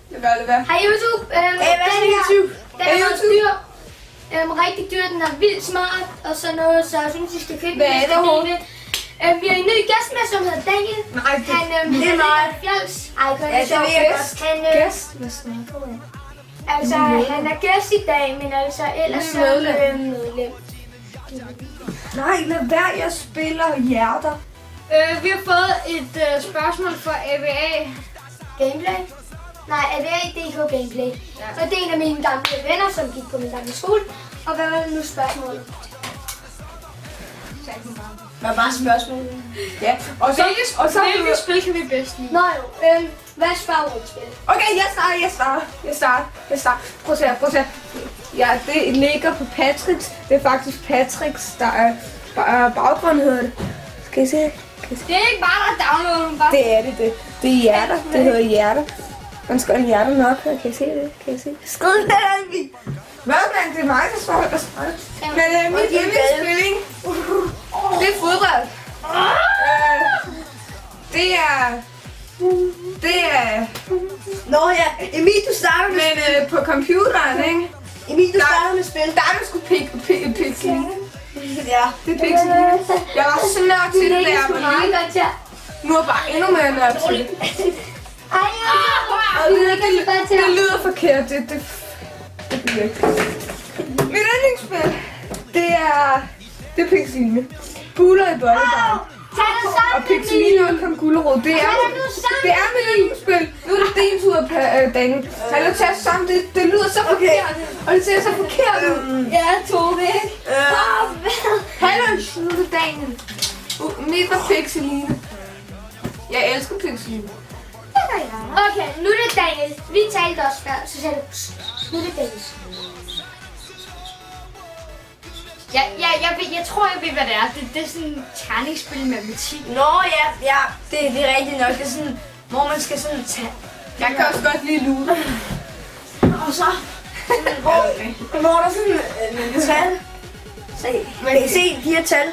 Det gør det, hvad? Hej YouTube. Den er dyr. Rigtig dyr. Den er vildt smart. Og sådan noget, så jeg synes, I skal købe den. Hvad er det, hun? Vi har en ny gæst med, som hedder Daniel. Nej, det er mig. Fjals. Ej, det er sjovt. Gæst? Hvad skal man få? Altså, han er gæst i dag, men altså ellers så medlem. Nej, lad være, jeg spiller hjerter. Vi har fået et spørgsmål fra AVA. Gameplay? Nej, AVA.dk Gameplay. Ja. Og det er en af mine gamle venner, som gik på min gamle skole. Og hvad var det nu spørgsmålet? Hvad var spørgsmålet? Ja, og så Hvilket spil kan vi bedst lide? Nå jo, hvad er favoritspil? Okay, jeg starter. Prøv at se. Ja, det ligger på Patricks. Det er faktisk Patricks, der er baggrund, hedder det. Skal I se? Det er ikke bare der downloader den bare. Det er det. Det er hjerter. Det hedder hjerter. Man skal have hjerter nok. Kan I se det? Skrid der, hvad, man? Det er mig, der svarer. Men mit yndlingsspil, det er fodbold. Det er... Nå ja, Emil, du starter med spil. Men på computeren, ikke? Emil, du starter med spil. Der er sgu Pixeline. Ja. Det er Pixeline. Jeg var så nørd til det, da jeg var lille. Nu er jeg bare endnu mere nørd til det. Det lyder forkert. Det bliver ikke. Mit yndlingsspil, det er Pixeline. Buler i bollebanen. Og Pixeline og Kongullerod, det er mit yndlingsspil. Nu er det din tur, Daniel. Han er taget sammen, det lyder så forkert. Og det ser så forkert ud. Ja, Tove, ikke? Hallo, nu er det Daniel. Mit var Pixeline. Jeg elsker Pixeline. Okay, nu er det Daniel. Vi talte også før, så sagde du, nu er det Daniel. Jeg tror, jeg ved, hvad det er. Det er sådan et terningsspil med matematik. Nå ja, det er rigtigt nok. Det er sådan, hvor man skal sådan tage... Jeg kan også godt lide lude. Og så... Hvor der sådan en tal. Se, man kan se de her tal.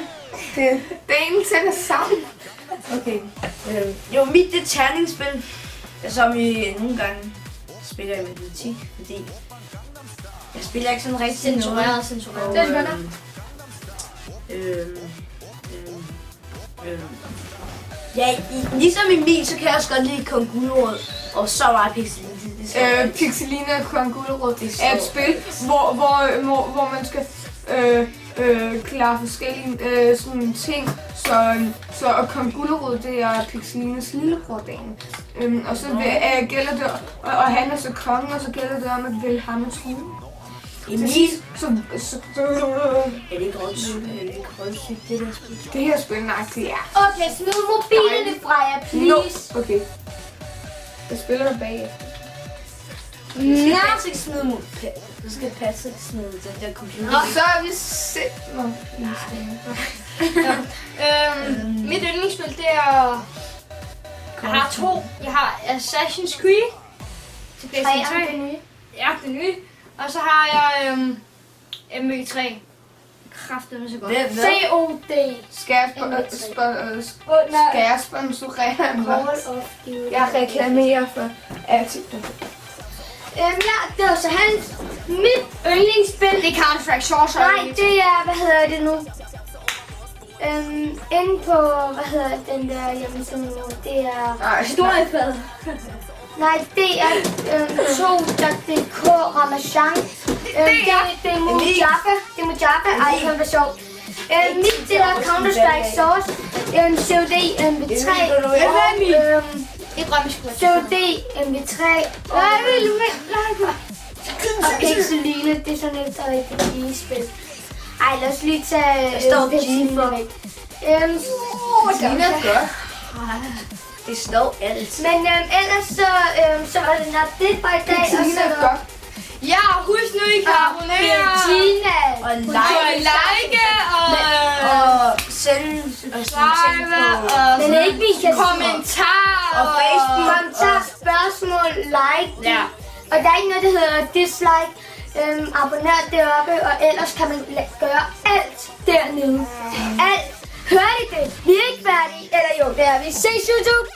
Daniel tæller sammen. Okay. Jo, mit det er terningsspil, som vi nogle gange spiller i matematik, fordi jeg spiller ikke sådan rigtig Censureret. Det er godt. Ja, ligesom Emil, så kan jeg også godt lide Kongullerod, og så meget Pixeline. Pixeline og Kongullerod er et spil, hvor man skal klare forskellige sådan ting. Så og Kongullerod, det er Pixelines lillebror Daniel. Og så gælder det, og han er så kongen, og så gælder det om at vælge ham at true. Emil, Så er det ikke rødsygt, det der spil? det her spil, nej, det er. Okay, smid mobilerne fra jer, please. Okay. Jeg spiller der bagefter. Skal Patrick smide mod så skal Patrick smide den der computer. Og så er vi selv. Mit yndlingsspil, det er... Jeg har to. Jeg har Assassin's Creed til PlayStation 3. Ja, det nye. Og så har jeg MV3. Kraftedeme så godt. COD. Skal jeg sponsorere en Jeg reklamerer for Attitude. Ja, det var så hans. Mit yndlingsspil. Det er Counter-Strike Source. Nej, det er, hvad hedder det nu? Inde på, hvad hedder den der hjemmeside nu? Det er historiefad. Nej, det er to.dk Ramazan. Det er Mojave. Det er Mojave. Ej, det var sjovt. Mit det er Counter-Strike Source. COD MV3. Et drømmespil. COD MV3. Og Pixeline, det er sådan et rigtig billigspil. Ej, lad os lige tage Pixeline væk. Det er godt. Det står alt. Men ellers så var det nok det for i dag. Pixeline er godt. Ja, husk nu, I kan abonnere. Tina. Og Like og sende og Men ikke vi kan kommentarer og Facebook. kommentarer, spørgsmål, like. Ja. Og der er ikke noget, der hedder dislike. Abonner deroppe, og ellers kan man gøre alt dernede. Alt. Hør I det? Vi er ikke færdige. Eller jo, det er vi. Ses YouTube!